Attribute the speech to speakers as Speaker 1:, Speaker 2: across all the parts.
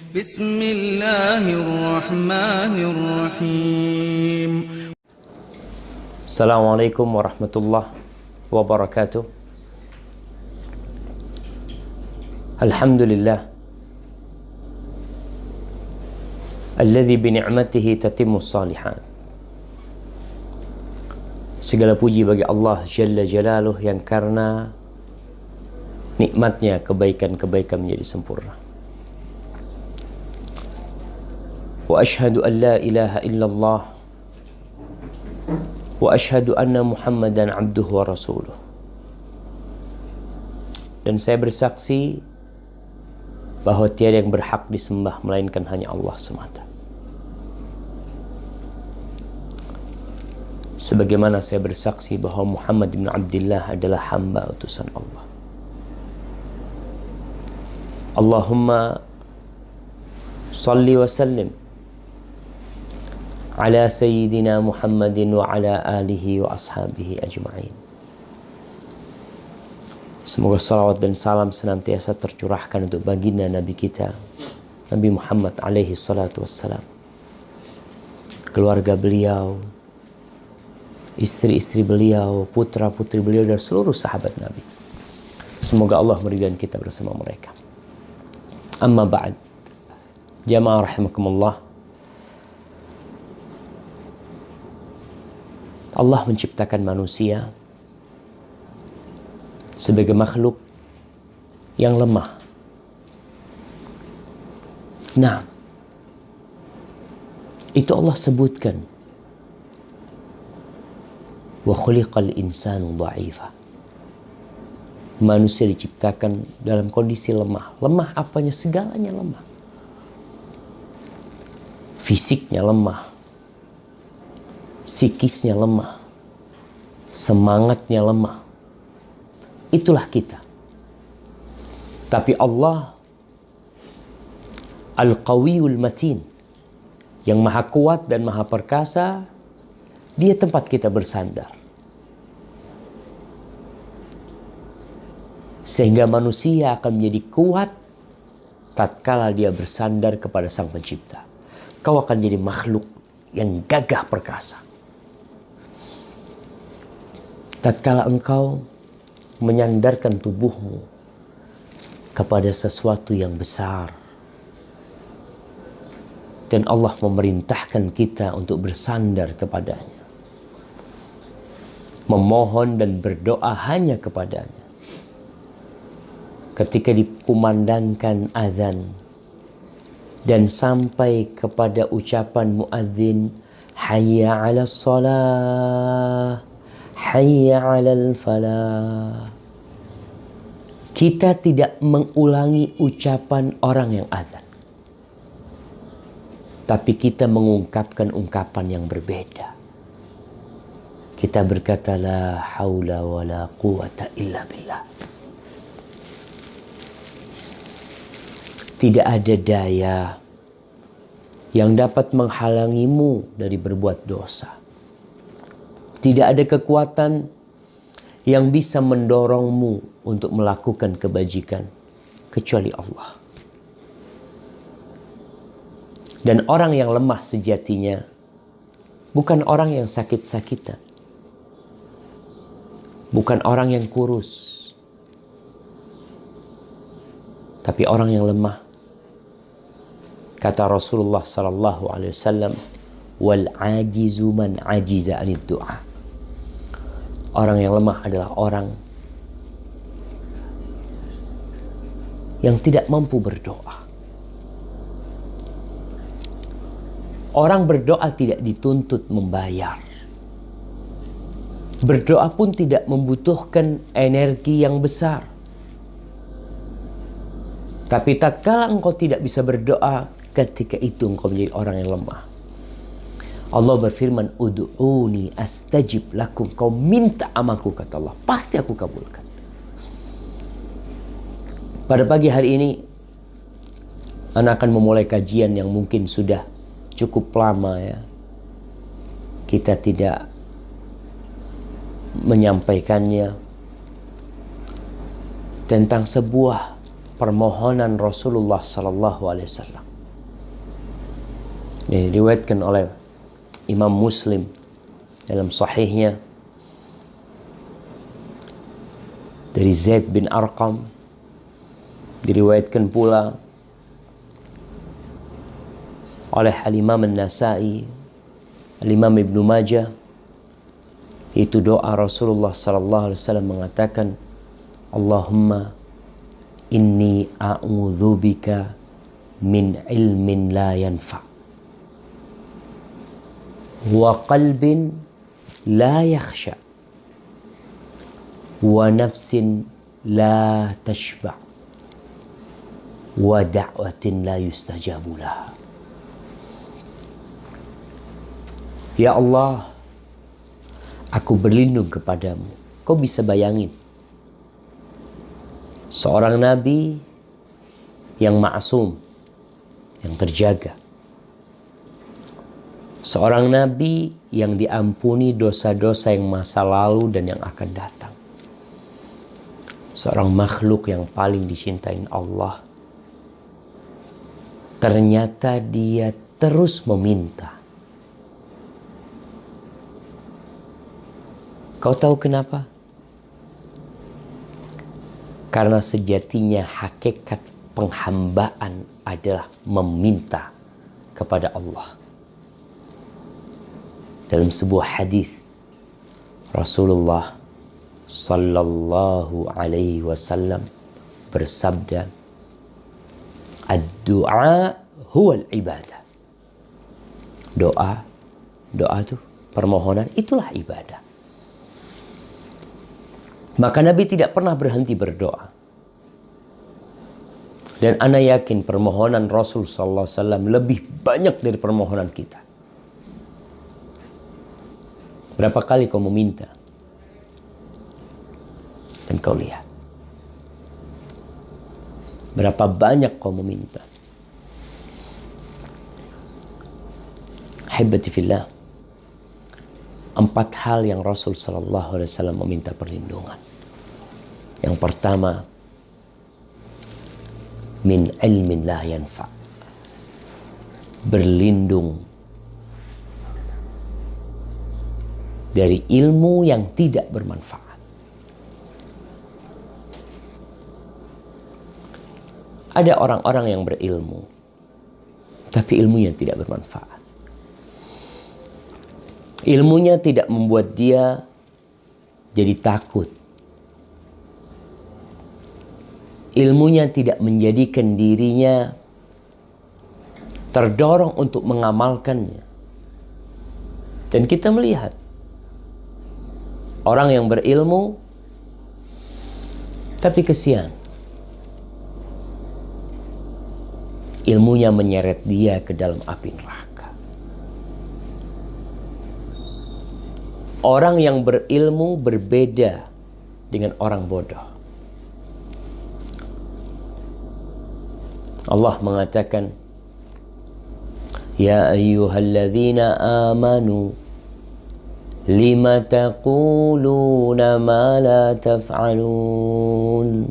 Speaker 1: بسم الله الرحمن الرحيم.
Speaker 2: السلام عليكم ورحمة الله وبركاته. الحمد لله الذي بنعمته تتم الصالحات. Segala puji bagi Allah Jalla Jalaluh yang karena nikmatnya kebaikan-kebaikan menjadi sempurna. Wa ashhadu an la ilaha illallah wa ashhadu anna Muhammadan abduhu wa rasuluh. Dan saya bersaksi bahwa tiada yang berhak disembah melainkan hanya Allah semata. Sebagaimana saya bersaksi bahwa Muhammad bin Abdullah adalah hamba utusan Allah. Allahumma salli wa sallim ala sayyidina Muhammadin wa ala alihi wa ashabihi ajma'in. Semoga salawat dan salam senantiasa tercurahkan untuk baginda Nabi kita, Nabi Muhammad alaihi salatu wassalam, keluarga beliau, istri-istri beliau, putra-putri beliau, dan seluruh sahabat Nabi. Semoga Allah meridhai kita bersama mereka. Amma ba'd. Jamaah rahimakumullah. Allah menciptakan manusia sebagai makhluk yang lemah. Nah, itu Allah sebutkan. Wa khuliqal insanu dha'ifa. Manusia diciptakan dalam kondisi lemah. Lemah apanya? Segalanya lemah. Fisiknya lemah. Psikisnya lemah. Semangatnya lemah. Itulah kita. Tapi Allah Al-Qawiyul Matin, yang maha kuat dan maha perkasa, Dia tempat kita bersandar. Sehingga manusia akan menjadi kuat tatkala dia bersandar kepada Sang Pencipta. Kau akan jadi makhluk yang gagah perkasa tatkala engkau menyandarkan tubuhmu kepada sesuatu yang besar. Dan Allah memerintahkan kita untuk bersandar kepadanya, memohon dan berdoa hanya kepadanya. Ketika dikumandangkan azan dan sampai kepada ucapan muadzin, hayya 'alas shalah, hayya 'alal falah, kita tidak mengulangi ucapan orang yang azan, tapi kita mengungkapkan ungkapan yang berbeda. Kita berkata, la haula wa la quwata illa billah. Tidak ada daya yang dapat menghalangimu dari berbuat dosa. Tidak ada kekuatan yang bisa mendorongmu untuk melakukan kebajikan kecuali Allah. Dan orang yang lemah sejatinya bukan orang yang sakit-sakitan, bukan orang yang kurus, tapi orang yang lemah. Kata Rasulullah sallallahu alaihi wasallam, wal ajizu man ajiza anid du'a. Orang yang lemah adalah orang yang tidak mampu berdoa. Orang berdoa tidak dituntut membayar. Berdoa pun tidak membutuhkan energi yang besar. Tapi tatkala engkau tidak bisa berdoa, ketika itu engkau menjadi orang yang lemah. Allah berfirman, ud'uni astajib lakum. Kau minta amaku, kata Allah, pasti aku kabulkan. Pada pagi hari ini, Anda akan memulai kajian yang mungkin sudah cukup lama ya. Kita tidak menyampaikannya, tentang sebuah permohonan Rasulullah sallallahu alaihi wasallam Ini diriwayatkan oleh Imam Muslim dalam sahihnya dari Zaid bin Arqam. Diriwayatkan pula oleh Al-Imam An-Nasa'i, Al-Imam Ibnu Majah. Itu doa Rasulullah sallallahu alaihi wasallam mengatakan, Allahumma inni a'udzubika min ilmin la yanfa' wa qalbin la yakhsha wa nafsin la tashba' wa da'watin la yustajabu laha. Ya Allah, aku berlindung kepadamu. Kau bisa bayangin, seorang nabi yang ma'asum, yang terjaga. Seorang nabi yang diampuni dosa-dosa yang masa lalu dan yang akan datang. Seorang makhluk yang paling dicintai Allah. Ternyata dia terus meminta. Kau tahu kenapa? Karena sejatinya hakikat penghambaan adalah meminta kepada Allah. Dalam sebuah hadis Rasulullah sallallahu alaihi wasallam bersabda, ad-du'a huwal ibadah. Doa itu permohonan, itulah ibadah. Maka Nabi tidak pernah berhenti berdoa. Dan ana yakin permohonan Rasul sallallahu alaihi wasallam lebih banyak dari permohonan kita. Berapa kali kau meminta? Dan kau lihat. Berapa banyak kau meminta? Ahibati fillah. 4 hal yang Rasul sallallahu alaihi wasallam meminta perlindungan. Yang pertama, min ilmin la yanfa'. Berlindung dari ilmu yang tidak bermanfaat. Ada orang-orang yang berilmu, tapi ilmunya tidak bermanfaat. Ilmunya tidak membuat dia jadi takut. Ilmunya tidak menjadikan dirinya terdorong untuk mengamalkannya. Dan kita melihat orang yang berilmu, tapi kesian. Ilmunya menyeret dia ke dalam api neraka. Orang yang berilmu berbeda dengan orang bodoh. Allah mengatakan, Ya ayyuhalladzina amanu lima taquluna ma la taf'alun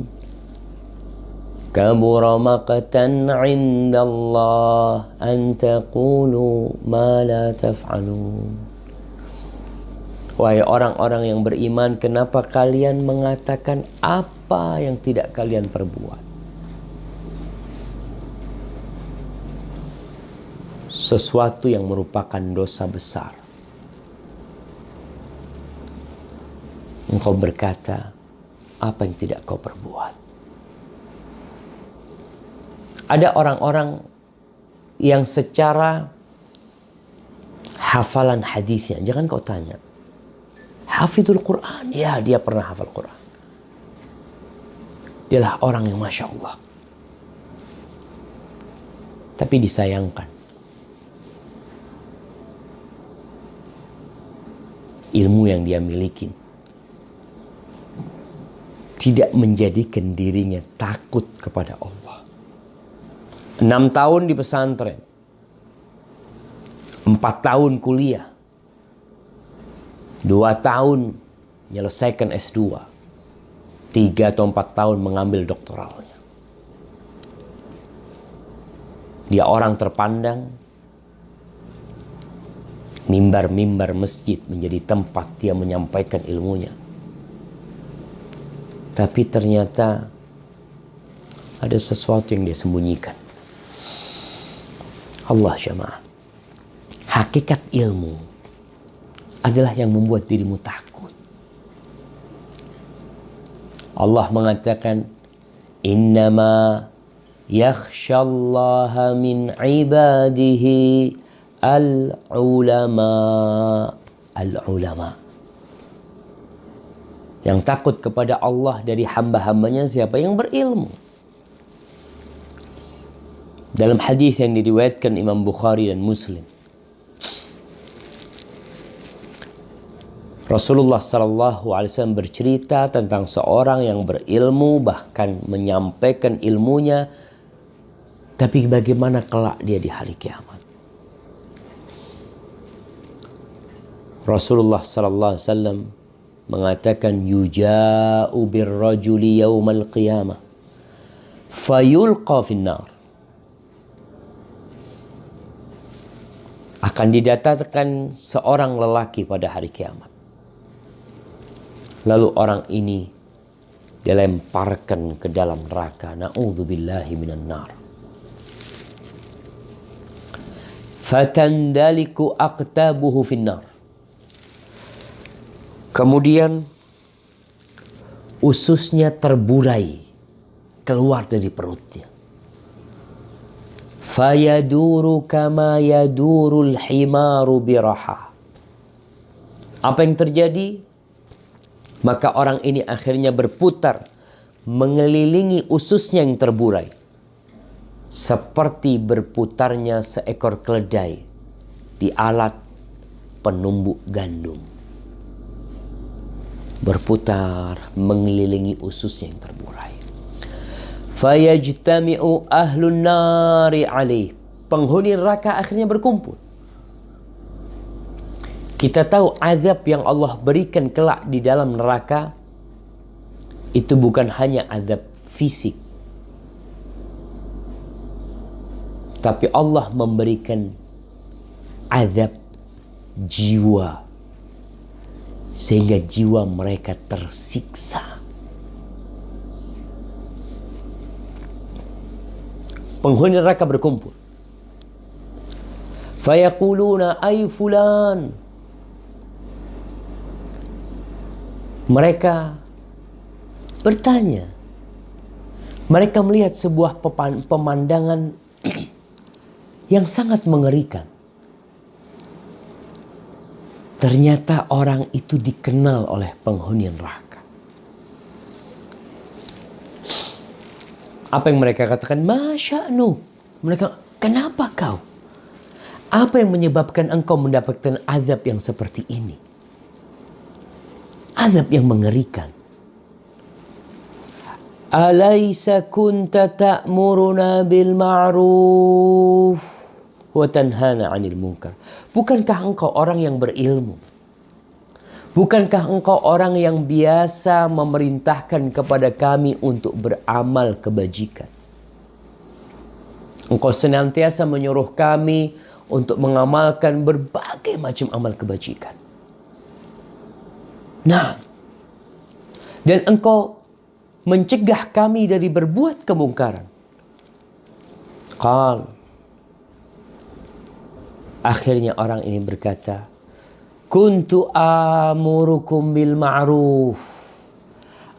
Speaker 2: kabura maqtan 'inda Allah an taqulu ma la taf'alun. Wahai orang-orang yang beriman, kenapa kalian mengatakan apa yang tidak kalian perbuat? Sesuatu yang merupakan dosa besar. Engkau berkata apa yang tidak kau perbuat. Ada orang-orang yang secara hafalan hadisnya, jangan kau tanya, hafidul Quran, ya dia pernah hafal Quran. Dialah orang yang Masya Allah. Tapi disayangkan, ilmu yang dia miliki tidak menjadikan dirinya takut kepada Allah. 6 tahun di pesantren, 4 tahun kuliah, 2 tahun menyelesaikan S2, 3 atau 4 tahun mengambil doktoralnya. Dia orang terpandang, Mimbar-mimbar masjid menjadi tempat dia menyampaikan ilmunya. Tapi ternyata ada sesuatu yang dia sembunyikan. Allah jamaah. Hakikat ilmu adalah yang membuat dirimu takut. Allah mengatakan, innama yakhshallaha min ibadihi al-ulama. Al-ulama. Yang takut kepada Allah dari hamba-hambanya siapa? Yang berilmu. Dalam hadis yang diriwayatkan Imam Bukhari dan Muslim, Rasulullah SAW bercerita tentang seorang yang berilmu, bahkan menyampaikan ilmunya, tapi bagaimana kelak dia di hari kiamat. Rasulullah SAW mengatakan, yuja'u birrajuli yawmal qiyamah fayulqa finnar. Akan didatangkan seorang lelaki pada hari kiamat. Lalu orang ini dilemparkan ke dalam neraka. Na'udzubillahi minan nar. Fatandaliku aqtabuhu finnar. Kemudian ususnya terburai keluar dari perutnya. Fayaduru kama yadurul himaru biraha. Apa yang terjadi? Maka orang ini akhirnya berputar mengelilingi ususnya yang terburai, seperti berputarnya seekor keledai di alat penumbuk gandum. Berputar mengelilingi ususnya yang terburai. Fayajtami'u ahlun nari alaih. Penghuni neraka akhirnya berkumpul. Kita tahu azab yang Allah berikan kelak di dalam neraka itu bukan hanya azab fisik, tapi Allah memberikan azab jiwa, sehingga jiwa mereka tersiksa. Penghuni neraka berkumpul. Fayaquluna ay fulan. Mereka bertanya. Mereka melihat sebuah pemandangan yang sangat mengerikan. Ternyata orang itu dikenal oleh penghuni neraka. Apa yang mereka katakan? Masya'nu. Mereka, kenapa kau? Apa yang menyebabkan engkau mendapatkan azab yang seperti ini? Azab yang mengerikan. Alaysa kunta ta'muruna bil ma'ruf wa tanhana 'anil munkar. Bukankah engkau orang yang berilmu? Bukankah engkau orang yang biasa memerintahkan kepada kami untuk beramal kebajikan? Engkau senantiasa menyuruh kami untuk mengamalkan berbagai macam amal kebajikan. Nah, dan engkau mencegah kami dari berbuat kemungkaran. Qal. Akhirnya orang ini berkata, kuntu amurukum bil ma'ruf.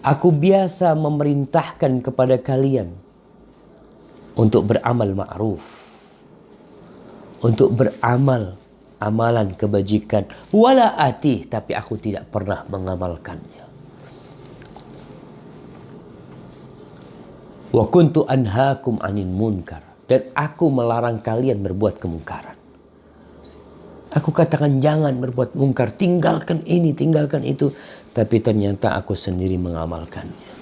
Speaker 2: Aku biasa memerintahkan kepada kalian untuk beramal ma'ruf. Untuk beramal amalan kebajikan. Wala atih, tapi aku tidak pernah mengamalkannya. Wa kuntu anhaakum 'anil munkar. Dan aku melarang kalian berbuat kemungkaran. Aku katakan jangan berbuat mungkar, tinggalkan ini, tinggalkan itu. Tapi ternyata aku sendiri mengamalkannya.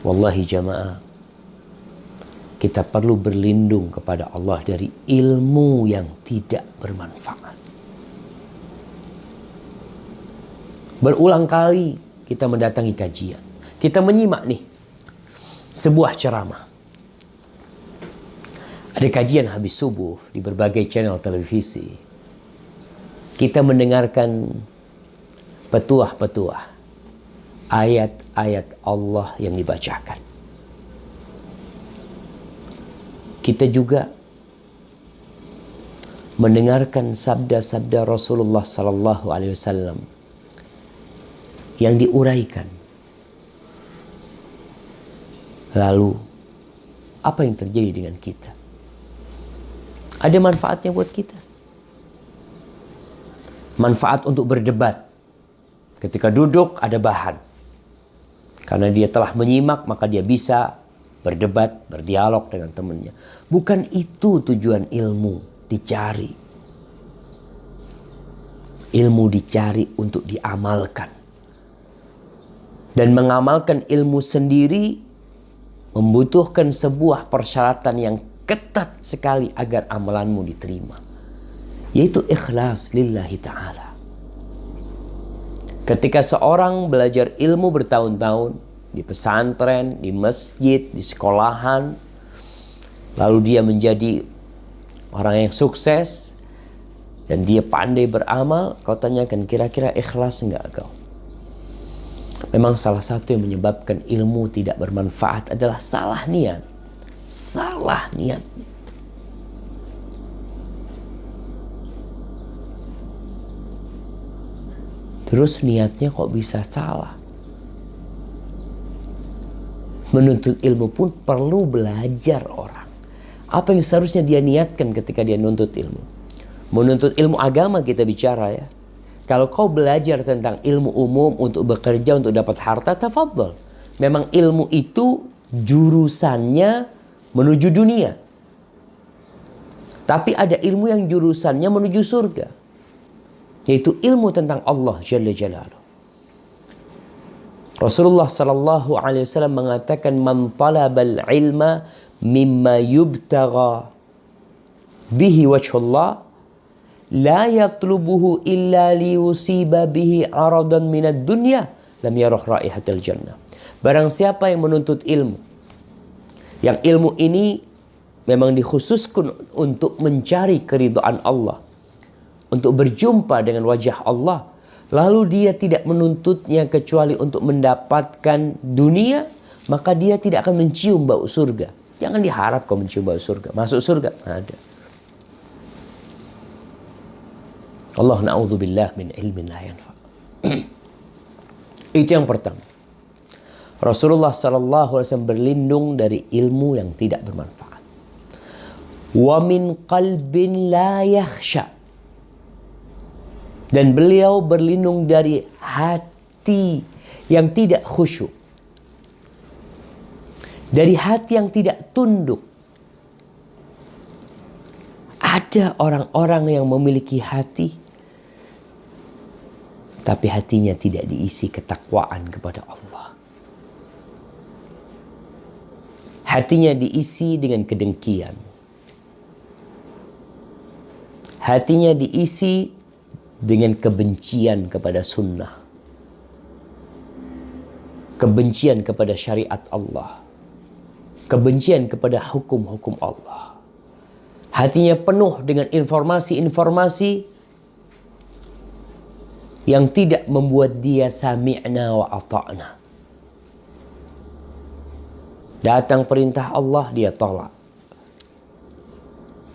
Speaker 2: Wallahi jamaah, kita perlu berlindung kepada Allah dari ilmu yang tidak bermanfaat. Berulang kali kita mendatangi kajian. Kita menyimak nih sebuah ceramah. Ada kajian habis subuh di berbagai channel televisi. kita mendengarkan petuah-petuah, ayat-ayat Allah yang dibacakan. Kita juga mendengarkan sabda-sabda Rasulullah sallallahu alaihi wasallam yang diuraikan. Lalu apa yang terjadi dengan kita? Ada manfaatnya buat kita. Manfaat untuk berdebat. Ketika duduk ada bahan. Karena dia telah menyimak, maka dia bisa berdebat, berdialog dengan temannya. Bukan itu tujuan ilmu dicari. Ilmu dicari untuk diamalkan. Dan mengamalkan ilmu sendiri membutuhkan sebuah persyaratan yang ketat sekali agar amalanmu diterima. Yaitu ikhlas lillahi ta'ala. Ketika seorang belajar ilmu bertahun-tahun di pesantren, di masjid, di sekolahan, lalu dia menjadi orang yang sukses dan dia pandai beramal, kau tanyakan kira-kira ikhlas enggak kau? Memang salah satu yang menyebabkan ilmu tidak bermanfaat adalah salah niat. Salah niat. Terus niatnya kok bisa salah? Menuntut ilmu pun perlu belajar orang. Apa yang seharusnya dia niatkan ketika dia nuntut ilmu? Menuntut ilmu agama kita bicara ya. Kalau kau belajar tentang ilmu umum untuk bekerja, untuk dapat harta, tafadhol. Memang ilmu itu jurusannya menuju dunia. Tapi ada ilmu yang jurusannya menuju surga. Yaitu ilmu tentang Allah Jalla Jalaluhu. Rasulullah sallallahu alaihi wasallam mengatakan, "Man talabal ilma mimma yubtagha bihi wajhullah la yatlubuhu illa liyusiba bihi aradan minad dunya lam yarah raihatal jannah." Barang siapa yang menuntut ilmu, yang ilmu ini memang dikhususkan untuk mencari keridhaan Allah, untuk berjumpa dengan wajah Allah, lalu dia tidak menuntutnya kecuali untuk mendapatkan dunia, maka dia tidak akan mencium bau surga. Jangan diharap kau mencium bau surga. Masuk surga? Ada. Allah na'udzubillah min ilmin la yanfa. Itu yang pertama. Rasulullah sallallahu alaihi wasallam berlindung dari ilmu yang tidak bermanfaat. Wa min qalbin la yakhsha. Dan beliau berlindung dari hati yang tidak khusyuk. Dari hati yang tidak tunduk. Ada orang-orang yang memiliki hati, tapi hatinya tidak diisi ketakwaan kepada Allah. Hatinya diisi dengan kedengkian. Hatinya diisi dengan kebencian kepada sunnah. Kebencian kepada syariat Allah. Kebencian kepada hukum-hukum Allah. Hatinya penuh dengan informasi-informasi yang tidak membuat dia sami'na wa ata'na. Datang perintah Allah, dia tolak.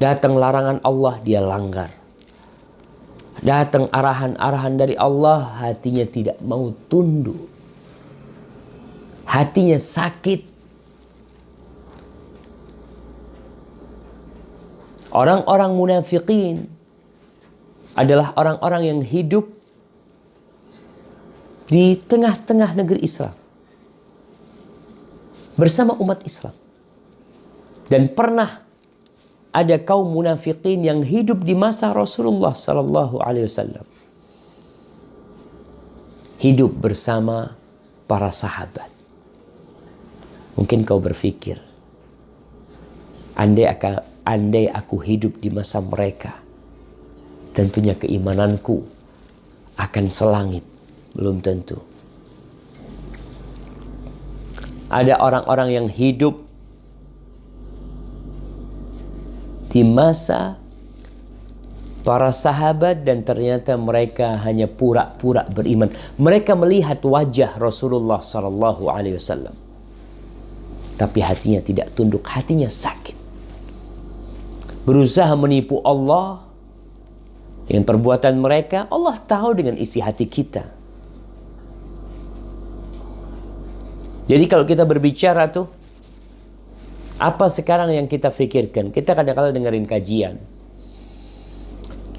Speaker 2: Datang larangan Allah, dia langgar. Datang arahan-arahan dari Allah, hatinya tidak mau tunduk. Hatinya sakit. Orang-orang munafikin adalah orang-orang yang hidup di tengah-tengah negeri Islam. Bersama umat Islam. Dan pernah ada kaum munafikin yang hidup di masa Rasulullah sallallahu alaihi wasallam. Hidup bersama para sahabat. Mungkin kau berpikir, andai aku hidup di masa mereka, tentunya keimananku akan selangit. Belum tentu. Ada orang-orang yang hidup di masa para sahabat dan ternyata mereka hanya pura-pura beriman. Mereka melihat wajah Rasulullah SAW, tapi hatinya tidak tunduk, hatinya sakit. Berusaha menipu Allah dengan perbuatan mereka. Allah tahu dengan isi hati kita. Jadi kalau kita berbicara tuh, apa sekarang yang kita pikirkan? Kita kadang-kadang dengerin kajian,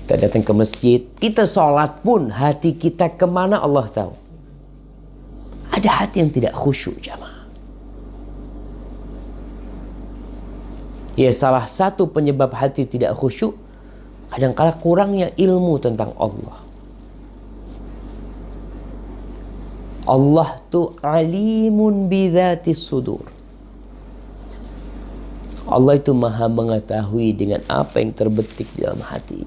Speaker 2: kita datang ke masjid, kita sholat pun hati kita kemana Allah tahu. Ada hati yang tidak khusyuk, jamaah. Ya, salah satu penyebab hati tidak khusyuk kadang-kala kurangnya ilmu tentang Allah. Allah tuh alimun bidzatis sudur. Allah itu maha mengetahui dengan apa yang terbetik di dalam hati.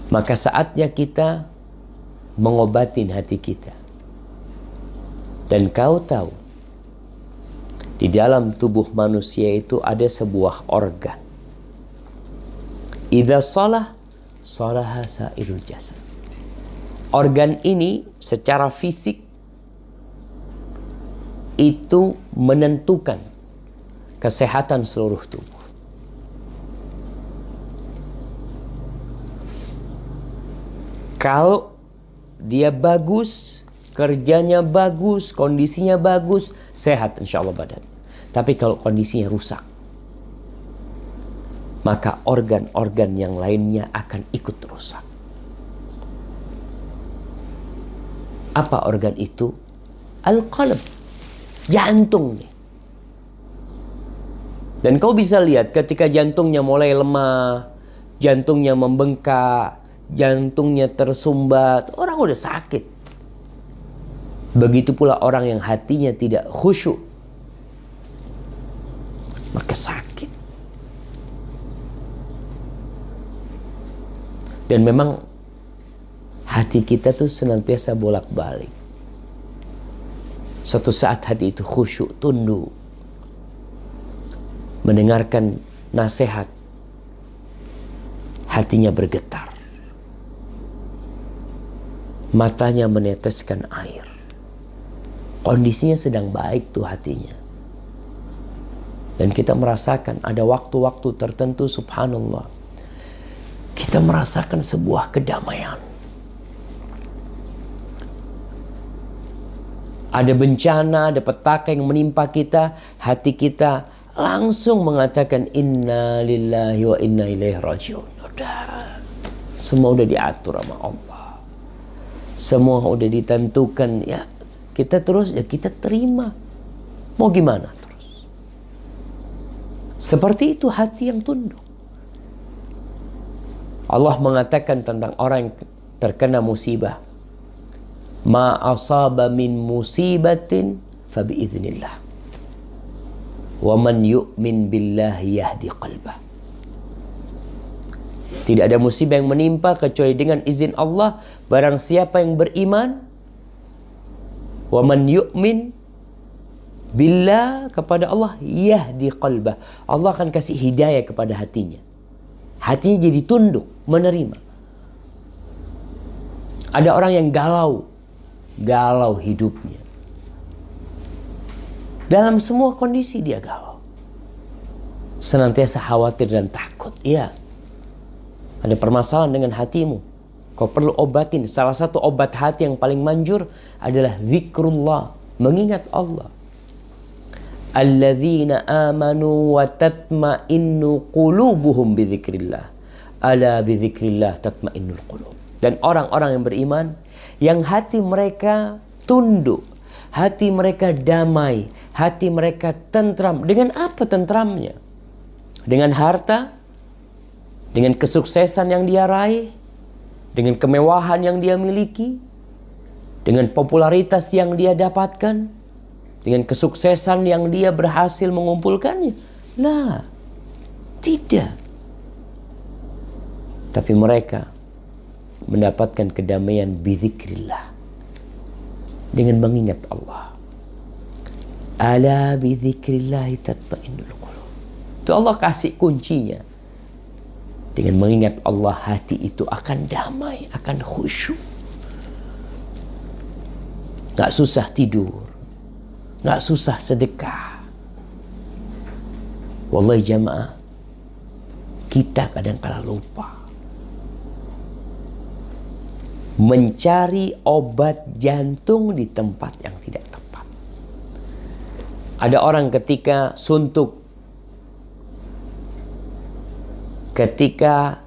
Speaker 2: Maka saatnya kita mengobatin hati kita. Dan kau tahu, di dalam tubuh manusia itu ada sebuah organ. Idza shalah, shalaha sairul jasad. Organ ini secara fisik itu menentukan kesehatan seluruh tubuh. Kalau dia bagus, kerjanya bagus, kondisinya bagus, sehat insya Allah badan. Tapi kalau kondisinya rusak, maka organ-organ yang lainnya akan ikut rusak. Apa organ itu? Al-qalb, jantung nih. Dan kau bisa lihat ketika jantungnya mulai lemah, jantungnya membengkak, jantungnya tersumbat, orang udah sakit. Begitu pula orang yang hatinya tidak khusyuk, maka sakit. Dan memang hati kita tuh senantiasa bolak-balik. Suatu saat hati itu khusyuk, tunduk, mendengarkan nasihat, hatinya bergetar, matanya meneteskan air. Kondisinya sedang baik tuh hatinya. Dan kita merasakan ada waktu-waktu tertentu, subhanallah, kita merasakan sebuah kedamaian. Ada bencana, ada petaka yang menimpa kita, hati kita langsung mengatakan inna lillahi wa inna ilaihi rajiun. Udah, semua udah diatur sama Allah, semua udah ditentukan. Ya kita terus, ya kita terima. Mau gimana terus? Seperti itu hati yang tunduk. Allah mengatakan tentang orang yang terkena musibah, ma asaba min musibatin fa biiznillah wa man yu'min billahi yahdi qalbah. Tidak ada musibah yang menimpa kecuali dengan izin Allah. Barang siapa yang beriman, wa man yu'min billah, kepada Allah, yahdi qalbah, Allah akan kasih hidayah kepada hatinya. Hatinya jadi tunduk, menerima. Ada orang yang galau hidupnya. Dalam semua kondisi dia galau. Senantiasa khawatir dan takut. Iya, ada permasalahan dengan hatimu, kau perlu obatin. Salah satu obat hati yang paling manjur adalah zikrullah, mengingat Allah. Alladzina amanu wa tatma'innu qulubuhum bidzikrillah. Ala bidzikrillah tatma'innul qulub. Dan orang-orang yang beriman, yang hati mereka tunduk, hati mereka damai, hati mereka tentram. Dengan apa tentramnya? Dengan harta, dengan kesuksesan yang dia raih, dengan kemewahan yang dia miliki, dengan popularitas yang dia dapatkan, dengan kesuksesan yang dia berhasil mengumpulkannya. Lah, tidak. Tapi mereka mendapatkan kedamaian bizikrillah, dengan mengingat Allah. Ala bizikrillah tatma'innul qulub. Itu Allah kasih kuncinya. Dengan mengingat Allah, hati itu akan damai, akan khusyuk. Gak susah tidur, gak susah sedekah. Wallahi jamaah, kita kadang-kala lupa mencari obat jantung di tempat yang tidak tepat. Ada orang ketika suntuk, ketika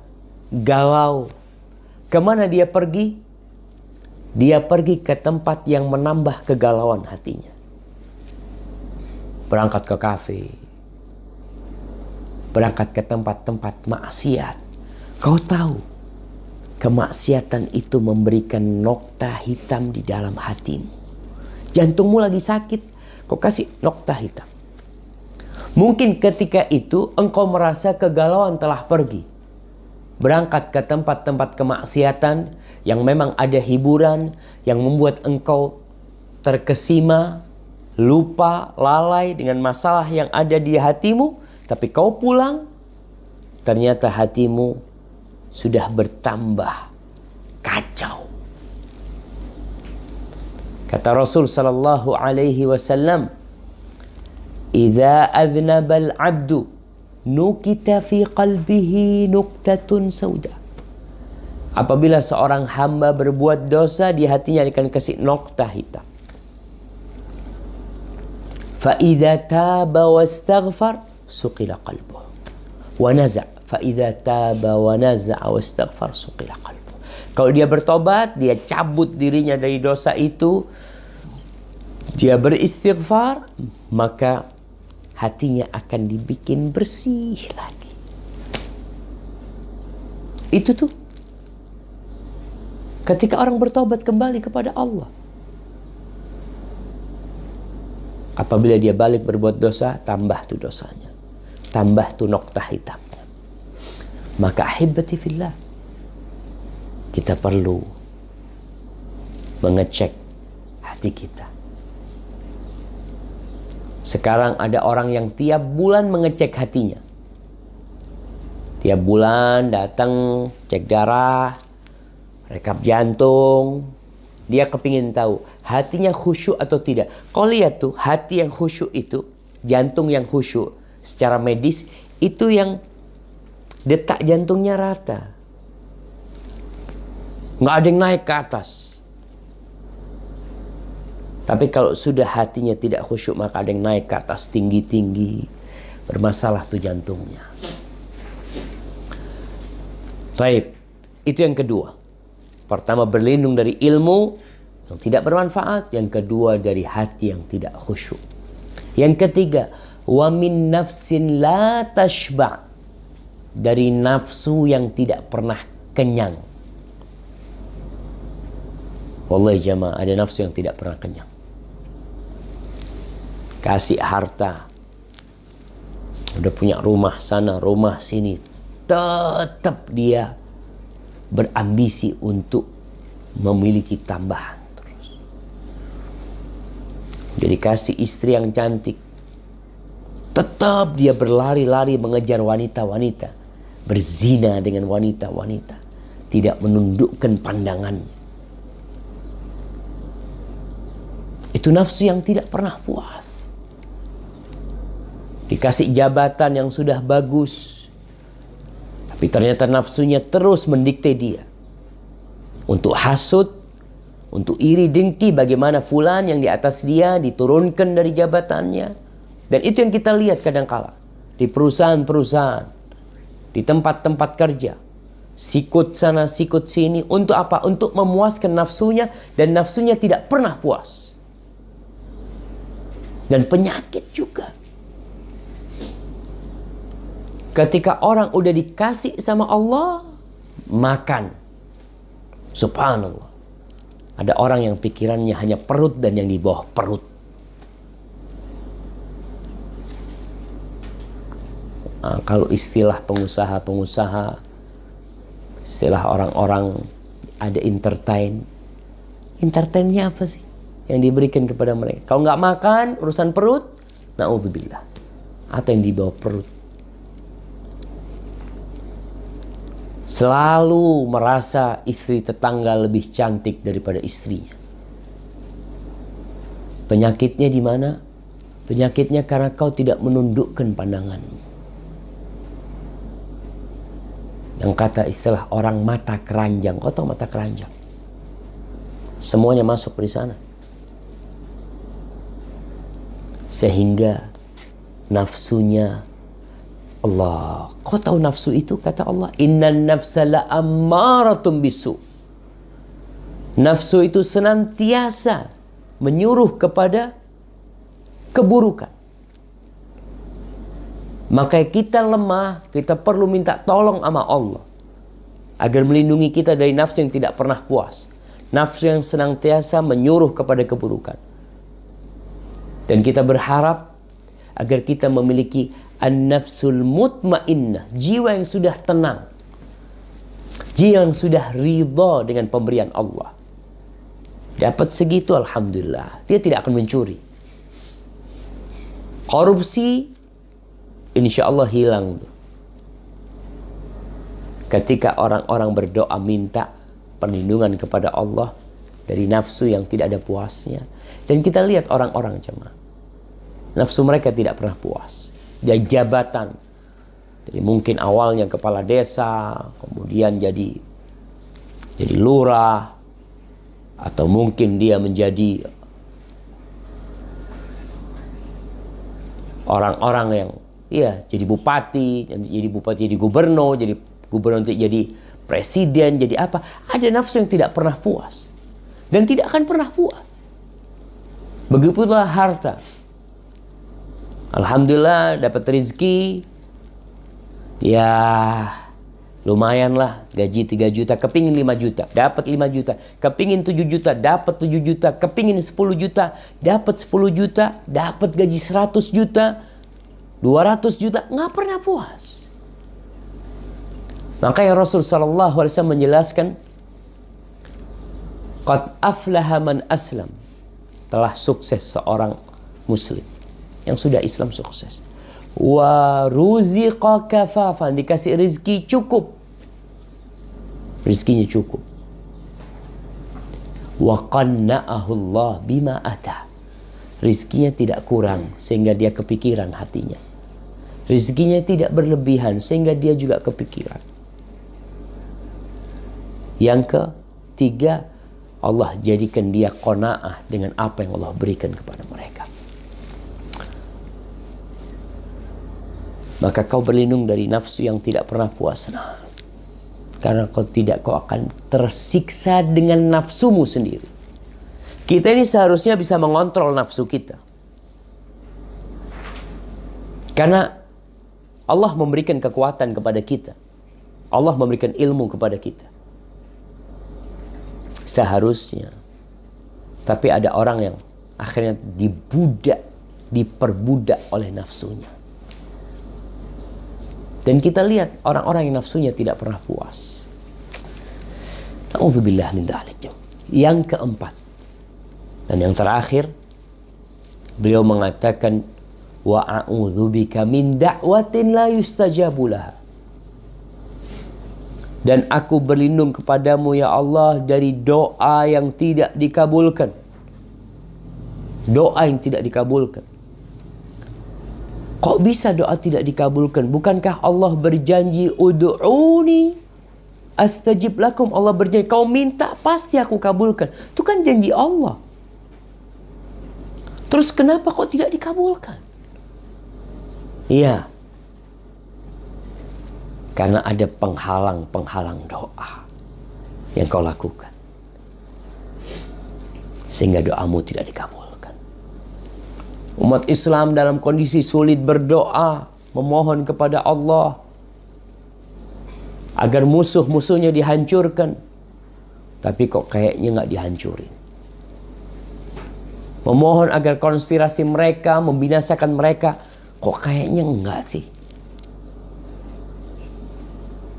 Speaker 2: galau, kemana dia pergi? Dia pergi ke tempat yang menambah kegalauan hatinya. Berangkat ke kafe, berangkat ke tempat-tempat maksiat. Kau tahu, kemaksiatan itu memberikan nokta hitam di dalam hatimu. Jantungmu lagi sakit, kau kasih nokta hitam. Mungkin ketika itu engkau merasa kegalauan telah pergi. Berangkat ke tempat-tempat kemaksiatan yang memang ada hiburan, yang membuat engkau terkesima, lupa, lalai dengan masalah yang ada di hatimu. Tapi kau pulang, ternyata hatimu sudah bertambah kacau. Kata Rasul sallallahu alaihi wasallam, "Idza adznabal 'abdu nukita fi qalbihi nuktatun sauda." Apabila seorang hamba berbuat dosa, di hatinya akan kasih nokta hitam. Fa idza taba wastaghfar suqila qalbuh wa naza' fa idza taba wa naza'a wastaghfar suqila qalbuh. Kalau dia bertobat, dia cabut dirinya dari dosa itu, dia beristighfar, maka hatinya akan dibikin bersih lagi. Itu tuh ketika orang bertobat kembali kepada Allah. Apabila dia balik berbuat dosa, tambah tuh dosanya, tambah tuh nokta hitamnya. Maka ahibati fillah, kita perlu mengecek hati kita. Sekarang ada orang yang tiap bulan mengecek hatinya. Tiap bulan datang cek darah, rekap jantung. Dia kepingin tahu hatinya khusyuk atau tidak. Kau lihat tuh, hati yang khusyuk itu, jantung yang khusyuk secara medis, itu yang detak jantungnya rata. Nggak ada yang naik ke atas. Tapi kalau sudah hatinya tidak khusyuk, maka ada yang naik ke atas tinggi-tinggi. Bermasalah tuh jantungnya. Baik, itu yang kedua. Pertama, berlindung dari ilmu yang tidak bermanfaat. Yang kedua, dari hati yang tidak khusyuk. Yang ketiga, wa min nafsin la tashba', dari nafsu yang tidak pernah kenyang. Wallahi jamaah, ada nafsu yang tidak pernah kenyang. Kasih harta, udah punya rumah sana, rumah sini, tetap dia berambisi untuk memiliki tambahan terus. Udah dikasih istri yang cantik, tetap dia berlari-lari mengejar wanita-wanita, berzina dengan wanita-wanita, tidak menundukkan pandangannya. Itu nafsu yang tidak pernah puas. Dikasih jabatan yang sudah bagus, tapi ternyata nafsunya terus mendikte dia untuk hasut, untuk iri dengki bagaimana fulan yang di atas dia diturunkan dari jabatannya. Dan itu yang kita lihat kadang-kala di perusahaan-perusahaan, di tempat-tempat kerja. Sikut sana, sikut sini. Untuk apa? Untuk memuaskan nafsunya, dan nafsunya tidak pernah puas. Dan penyakit juga. Ketika orang udah dikasih sama Allah, makan. Subhanallah. Ada orang yang pikirannya hanya perut dan yang di bawah perut. Nah, kalau istilah pengusaha-pengusaha, istilah orang-orang ada entertain. Entertainnya apa sih yang diberikan kepada mereka? Kalau nggak makan, urusan perut, na'udzubillah. Atau yang di bawah perut. Selalu merasa istri tetangga lebih cantik daripada istrinya. Penyakitnya di mana? Penyakitnya karena kau tidak menundukkan pandanganmu. Yang kata istilah orang mata keranjang. Kau tahu mata keranjang? Semuanya masuk di sana. Sehingga nafsunya Allah. Kau tahu nafsu itu? Kata Allah, innan nafsa la'ammaratun bisu. Nafsu itu senantiasa menyuruh kepada keburukan. Maka kita lemah, kita perlu minta tolong sama Allah agar melindungi kita dari nafsu yang tidak pernah puas, nafsu yang senantiasa menyuruh kepada keburukan. Dan kita berharap agar kita memiliki an-nafsul mutmainnah, jiwa yang sudah tenang, jiwa yang sudah ridha dengan pemberian Allah. Dapat segitu, alhamdulillah, dia tidak akan mencuri. Korupsi, insya Allah hilang. Ketika orang-orang berdoa minta perlindungan kepada Allah dari nafsu yang tidak ada puasnya. Dan kita lihat orang-orang jemaah, nafsu mereka tidak pernah puas. Dan jabatan, jadi mungkin awalnya kepala desa, kemudian jadi lurah, atau mungkin dia menjadi orang-orang yang jadi bupati, jadi gubernur, jadi jadi presiden, jadi apa. Ada nafsu yang tidak pernah puas dan tidak akan pernah puas. Begitulah harta. Alhamdulillah dapat rezeki, ya lumayan lah, gaji 3 juta, kepingin 5 juta, dapat 5 juta, kepingin 7 juta, dapat 7 juta, kepingin 10 juta, dapat 10 juta, dapat gaji 100 juta, 200 juta, nggak pernah puas. Makanya Rasul SAW menjelaskan, qad aflaha man aslam, telah sukses seorang muslim yang sudah Islam sukses. Wa ruziqa kafafan, dikasih rezeki cukup, rezekinya cukup. Wa qanna'ahu Allah bima ata, rezekinya tidak kurang sehingga dia kepikiran hatinya. Rezekinya tidak berlebihan sehingga dia juga kepikiran. Yang ketiga, Allah jadikan dia qanaah dengan apa yang Allah berikan kepada mereka. Maka kau berlindung dari nafsu yang tidak pernah puas. Nah, karena kau akan tersiksa dengan nafsumu sendiri. Kita ini seharusnya bisa mengontrol nafsu kita. Karena Allah memberikan kekuatan kepada kita. Allah memberikan ilmu kepada kita. Seharusnya. Tapi ada orang yang akhirnya diperbudak oleh nafsunya. Dan kita lihat orang-orang yang nafsunya tidak pernah puas. Na'udzubillah min dzalik. Yang keempat dan yang terakhir, beliau mengatakan, wa a'udzubika min da'watin la yustajabu laha. Dan aku berlindung kepadamu ya Allah dari doa yang tidak dikabulkan. Doa yang tidak dikabulkan. Kok bisa doa tidak dikabulkan? Bukankah Allah berjanji, ud'uni astajib lakum. Allah berjanji, kau minta pasti aku kabulkan. Itu kan janji Allah. Terus kenapa kok tidak dikabulkan? Iya. Karena ada penghalang-penghalang doa yang kau lakukan. Sehingga doamu tidak dikabulkan. Umat Islam dalam kondisi sulit berdoa, memohon kepada Allah agar musuh-musuhnya dihancurkan. Tapi kok kayaknya nggak dihancurin. Memohon agar konspirasi mereka, membinasakan mereka, kok kayaknya enggak sih.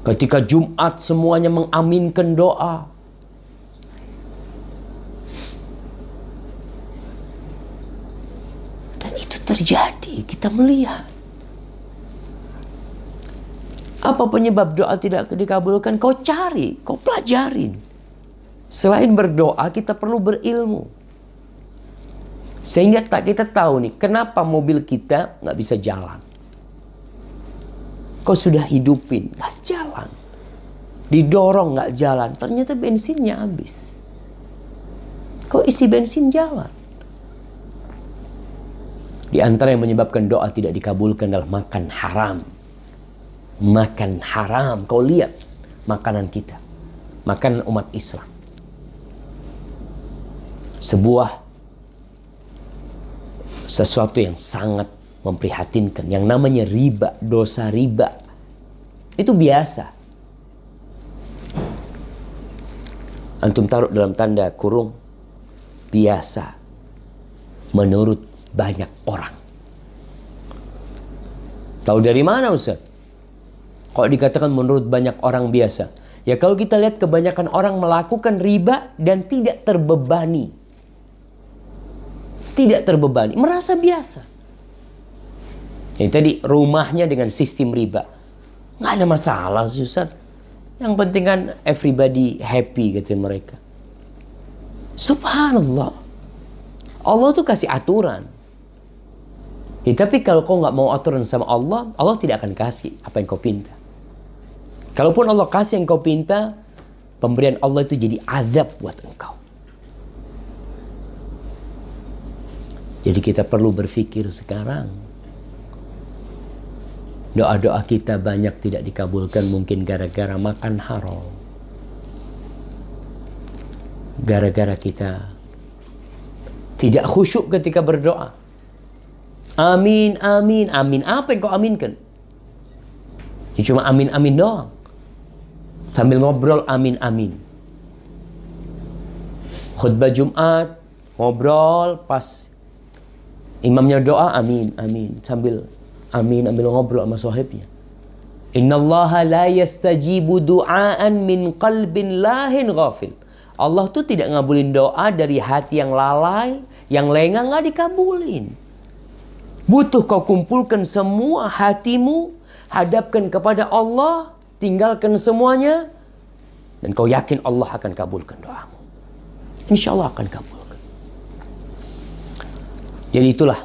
Speaker 2: Ketika Jumat semuanya mengaminkan doa. Dan itu terjadi, kita melihat. Apa penyebab doa tidak dikabulkan? Kau cari, kau pelajarin. Selain berdoa, kita perlu berilmu. Sehingga kita tahu nih, kenapa mobil kita nggak bisa jalan. Kau sudah hidupin, nggak jalan. Didorong nggak jalan, ternyata bensinnya habis. Kau isi bensin jalan. Di antara yang menyebabkan doa tidak dikabulkan adalah makan haram. Makan haram, kau lihat makanan kita, makanan umat Islam. Sesuatu yang sangat memprihatinkan, yang namanya riba, dosa riba. Itu biasa. Antum taruh dalam tanda kurung, biasa menurut banyak orang. Tahu dari mana Ustaz? Kok dikatakan menurut banyak orang biasa? Ya kalau kita lihat kebanyakan orang melakukan riba dan tidak terbebani. Tidak terbebani, merasa biasa. Jadi tadi rumahnya dengan sistem riba. Nggak ada masalah Ustaz. Yang penting kan everybody happy gitu mereka. Subhanallah. Allah tuh kasih aturan. Ya, tapi kalau kau nggak mau aturan sama Allah, Allah tidak akan kasih apa yang kau pinta. Kalaupun Allah kasih yang kau pinta, pemberian Allah itu jadi azab buat engkau. Jadi kita perlu berpikir sekarang. Doa-doa kita banyak tidak dikabulkan mungkin gara-gara makan haram. Gara-gara kita tidak khusyuk ketika berdoa. Amin, amin, amin. Apa yang kau aminkan? Ya cuma amin, amin doang. Sambil ngobrol amin, amin. Khutbah Jumat, ngobrol pas imamnya doa amin, amin. Sambil amin, ambil ngobrol sama sahibnya. Innallaha la yastajibu du'aan min qalbin lahin ghafil. Allah tuh tidak ngabulin doa dari hati yang lalai, yang lengah, nggak dikabulin. Butuh kau kumpulkan semua hatimu, hadapkan kepada Allah, tinggalkan semuanya, dan kau yakin Allah akan kabulkan doamu. Insya Allah akan kabulkan. Jadi itulah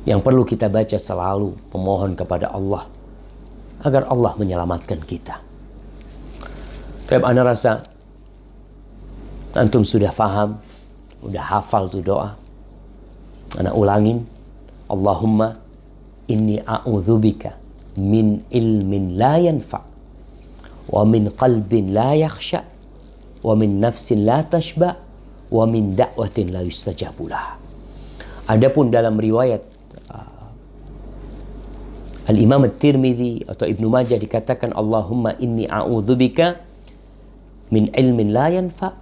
Speaker 2: yang perlu kita baca selalu, memohon kepada Allah agar Allah menyelamatkan kita. Tapi ana rasa antum sudah faham, udah hafal tuh doa. Ana ulangin, Allahumma inni a'udzubika min ilmin la yanfa' wa min qalbin la yakhsha' wa min nafsin la tashba' wa min da'watin la yustajabu lah. Adapun dalam riwayat Al-Imam At-Tirmidzi atau Ibnu Majah dikatakan Allahumma inni a'udzubika min ilmin la yanfa'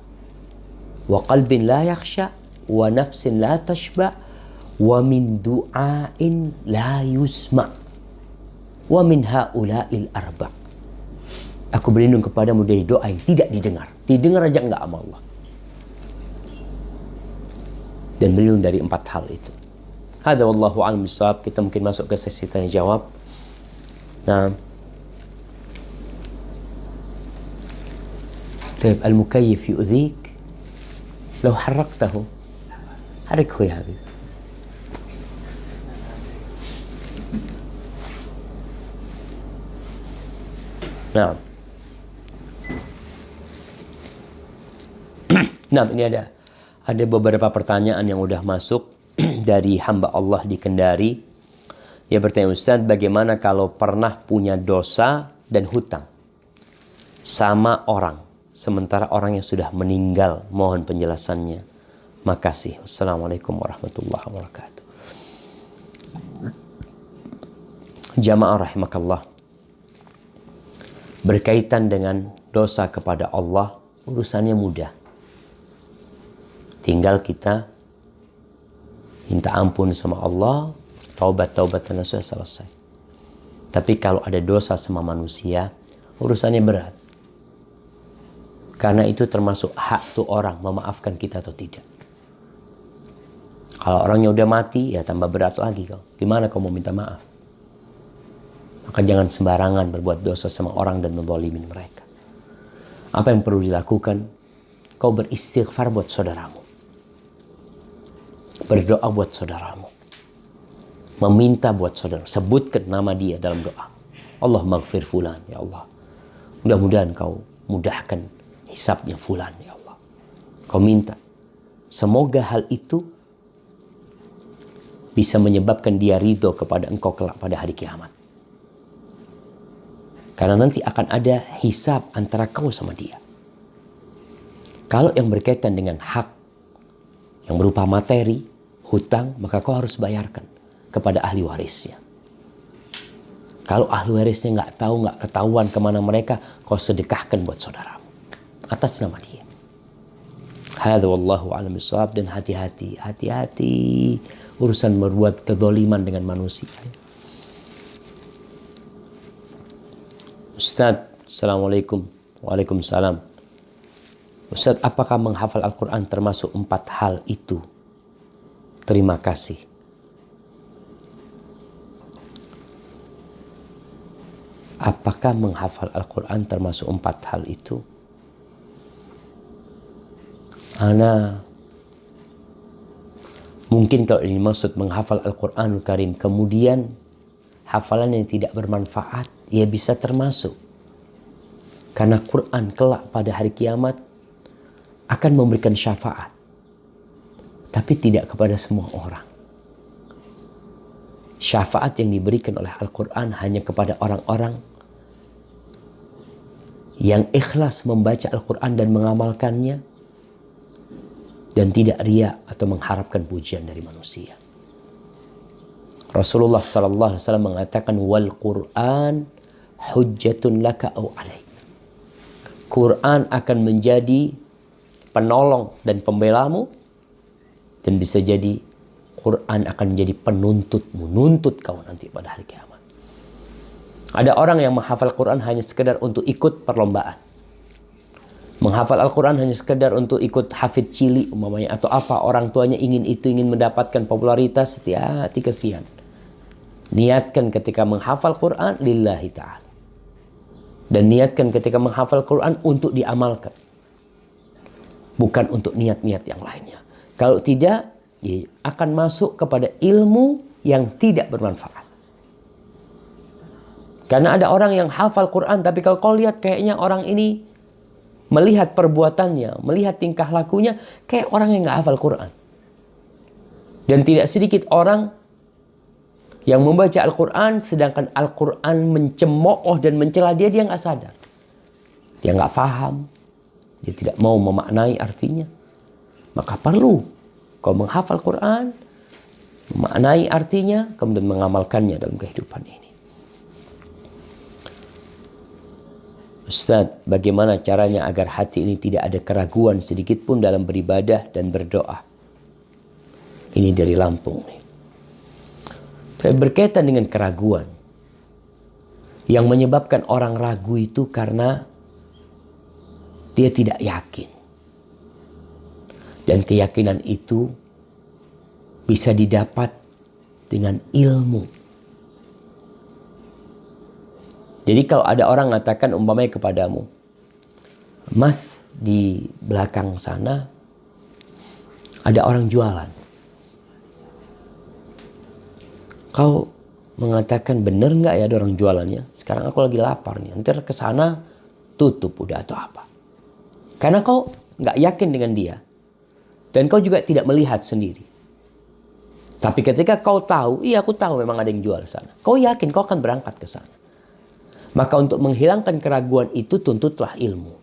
Speaker 2: wa qalbin la yakhsha' wa nafsin la tashba' wa min du'ain la yusma' wa min haula'il arba'. Aku berlindung kepadamu dari doa yang tidak didengar. Didengar aja enggak sama Allah. Dan berlindung dari 4 hal itu. Hadza wallahu a'lam bissawab. Kita mungkin masuk ke sesi tanya jawab. Nah. طيب المكيف يؤذيك لو حركته حركه يا حبيبي. Nah. Nah, ini ada beberapa pertanyaan yang udah masuk dari hamba Allah di Kendari. Dia bertanya, Ustaz, bagaimana kalau pernah punya dosa dan hutang sama orang, sementara orang yang sudah meninggal? Mohon penjelasannya. Makasih. Wassalamualaikum warahmatullahi wabarakatuh. Jamaah rahimakallah. Berkaitan dengan dosa kepada Allah, urusannya mudah. Tinggal kita minta ampun sama Allah, taubat dan sudah selesai. Tapi kalau ada dosa sama manusia, urusannya berat. Karena itu termasuk hak tuh orang memaafkan kita atau tidak. Kalau orangnya udah mati, ya tambah berat lagi kau. Gimana kau mau minta maaf? Maka jangan sembarangan berbuat dosa sama orang dan menzalimin mereka. Apa yang perlu dilakukan? Kau beristighfar buat saudaramu. Berdoa buat saudaramu. Meminta buat saudara. Sebutkan nama dia dalam doa. Allah maghfir fulan, ya Allah. Mudah-mudahan kau mudahkan hisabnya fulan, ya Allah. Kau minta. Semoga hal itu bisa menyebabkan dia ridho kepada engkau kelak pada hari kiamat. Karena nanti akan ada hisab antara kau sama dia. Kalau yang berkaitan dengan hak yang berupa materi, hutang, maka kau harus bayarkan kepada ahli warisnya. Kalau ahli warisnya nggak tahu, nggak ketahuan kemana mereka, kau sedekahkan buat saudaramu atas nama dia. Hadza wallahu a'lam bishawab. Dan hati-hati urusan berbuat kezaliman dengan manusia. Ustaz, Assalamualaikum. Waalaikumsalam. Ustaz, apakah menghafal Al-Quran termasuk 4 hal itu? Terima kasih. Apakah menghafal Al-Quran termasuk 4 hal itu? Ana mungkin kalau ini maksud menghafal Al-Quranul Karim kemudian hafalan yang tidak bermanfaat, ya bisa termasuk. Karena Quran kelak pada hari kiamat akan memberikan syafaat. Tapi tidak kepada semua orang. Syafaat yang diberikan oleh Al-Quran hanya kepada orang-orang yang ikhlas membaca Al-Quran dan mengamalkannya, dan tidak riya atau mengharapkan pujian dari manusia. Rasulullah SAW mengatakan, wal Quran hujjatun laka au alaik. Quran akan menjadi penolong dan pembelamu, dan bisa jadi Quran akan menjadi penuntutmu, nuntut kau nanti pada hari kiamat. Ada orang yang menghafal Quran hanya sekedar untuk ikut perlombaan. Menghafal Al-Quran hanya sekedar untuk ikut hafid cili umpamanya, atau apa, orang tuanya ingin itu, ingin mendapatkan popularitas, hati-hati, kesian. Niatkan ketika menghafal Quran lillahi ta'ala. Dan niatkan ketika menghafal Quran untuk diamalkan. Bukan untuk niat-niat yang lainnya. Kalau tidak, ya akan masuk kepada ilmu yang tidak bermanfaat. Karena ada orang yang hafal Quran, tapi kalau kau lihat kayaknya orang ini melihat perbuatannya, melihat tingkah lakunya, kayak orang yang nggak hafal Quran. Dan tidak sedikit orang yang membaca Al-Quran, sedangkan Al-Quran mencemooh dan mencela dia nggak sadar. Dia nggak paham, dia tidak mau memaknai artinya. Maka perlu kau menghafal Quran, memaknai artinya, kemudian mengamalkannya dalam kehidupan ini. Ustaz, bagaimana caranya agar hati ini tidak ada keraguan sedikit pun dalam beribadah dan berdoa? Ini dari Lampung nih. Berkaitan dengan keraguan, yang menyebabkan orang ragu itu karena dia tidak yakin. Dan keyakinan itu bisa didapat dengan ilmu. Jadi kalau ada orang mengatakan umpamanya kepadamu, Mas, di belakang sana ada orang jualan. Kau mengatakan, benar nggak ya ada orang jualannya? Sekarang aku lagi lapar nih, nanti ke sana tutup udah atau apa. Karena kau nggak yakin dengan dia. Dan kau juga tidak melihat sendiri. Tapi ketika kau tahu, iya aku tahu memang ada yang jual sana. Kau yakin kau akan berangkat ke sana. Maka untuk menghilangkan keraguan itu tuntutlah ilmu.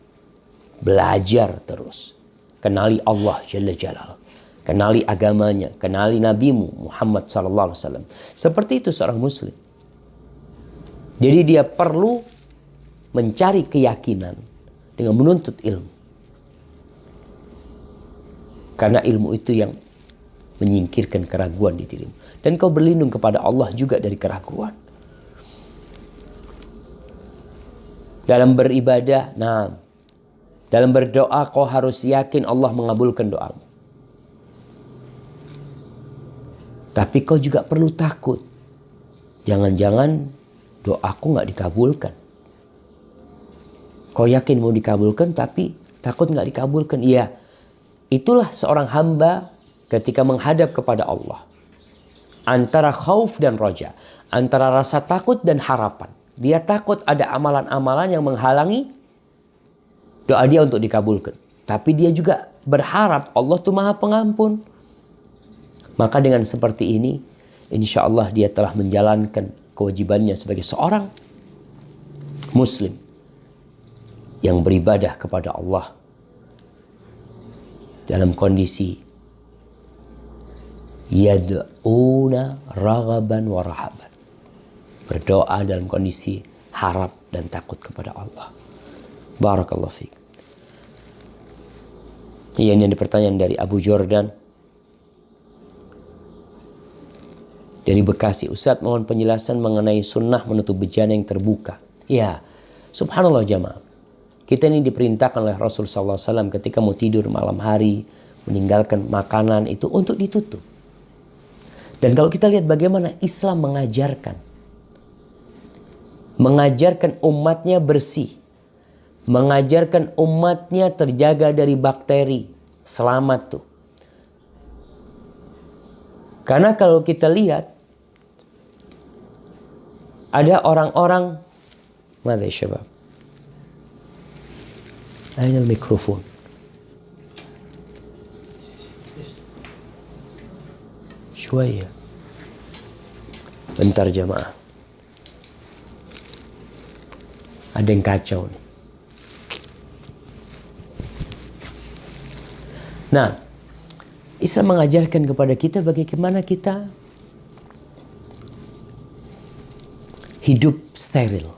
Speaker 2: Belajar terus. Kenali Allah Jalla Jalal. Kenali agamanya. Kenali nabimu Muhammad SAW. Seperti itu seorang muslim. Jadi dia perlu mencari keyakinan dengan menuntut ilmu. Karena ilmu itu yang menyingkirkan keraguan di dirimu. Dan kau berlindung kepada Allah juga dari keraguan. Dalam beribadah, dalam berdoa kau harus yakin Allah mengabulkan doamu. Tapi kau juga perlu takut. Jangan-jangan doaku nggak dikabulkan. Kau yakin mau dikabulkan tapi takut nggak dikabulkan? Iya, itulah seorang hamba ketika menghadap kepada Allah. Antara khauf dan roja, antara rasa takut dan harapan. Dia takut ada amalan-amalan yang menghalangi doa dia untuk dikabulkan. Tapi dia juga berharap Allah itu Maha Pengampun. Maka dengan seperti ini, insya Allah dia telah menjalankan kewajibannya sebagai seorang Muslim yang beribadah kepada Allah dalam kondisi yad'una raghaban wa rahaban. Berdoa dalam kondisi harap dan takut kepada Allah. Barakallahu fiik. Ini ada pertanyaan dari Abu Jordan dari Bekasi. Ustadz, mohon penjelasan mengenai sunnah menutup bejana yang terbuka. Ya, subhanallah jamaah. Kita ini diperintahkan oleh Rasul SAW ketika mau tidur malam hari, meninggalkan makanan itu untuk ditutup. Dan kalau kita lihat bagaimana Islam mengajarkan umatnya bersih, mengajarkan umatnya terjaga dari bakteri, selamat tuh. Karena kalau kita lihat ada orang-orang, mana ya syabab? Aina mikrofon. Shwaya. Bentar jamaah. Ada yang kacau nih. Nah, Islam mengajarkan kepada kita bagaimana kita hidup steril.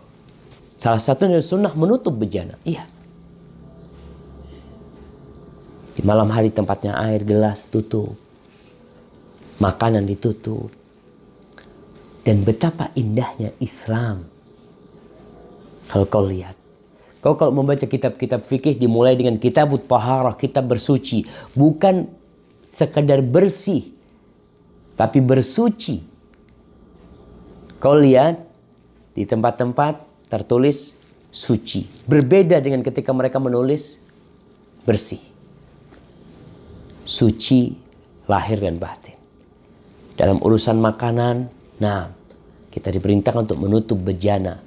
Speaker 2: Salah satunya sunnah menutup bejana. Iya. Di malam hari tempatnya air, gelas tutup. Makanan ditutup. Dan betapa indahnya Islam. Kalau kau lihat. Kau kalau membaca kitab-kitab fikih dimulai dengan kitabut taharah, kitab bersuci. Bukan sekadar bersih. Tapi bersuci. Kau lihat di tempat-tempat tertulis suci. Berbeda dengan ketika mereka menulis bersih. Suci lahir dan batin. Dalam urusan makanan, nah kita diperintahkan untuk menutup bejana.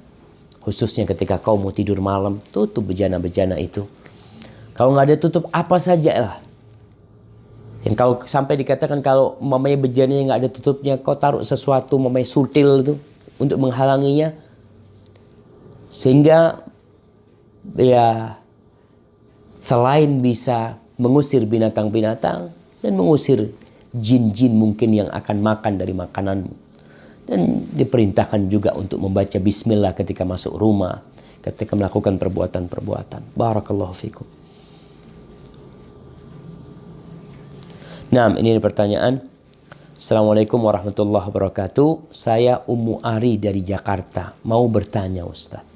Speaker 2: Khususnya ketika kau mau tidur malam, tutup bejana-bejana itu. Kalau nggak ada tutup apa saja lah. Yang kau sampai dikatakan kalau mamanya bejananya nggak ada tutupnya, kau taruh sesuatu mamanya sutil itu untuk menghalanginya. Sehingga ya selain bisa mengusir binatang-binatang dan mengusir jin-jin mungkin yang akan makan dari makananmu. Dan diperintahkan juga untuk membaca bismillah ketika masuk rumah, ketika melakukan perbuatan-perbuatan. Barakallahu fikum. Nah, ini pertanyaan. Assalamualaikum warahmatullahi wabarakatuh. Saya Ummu Ari dari Jakarta. Mau bertanya Ustaz.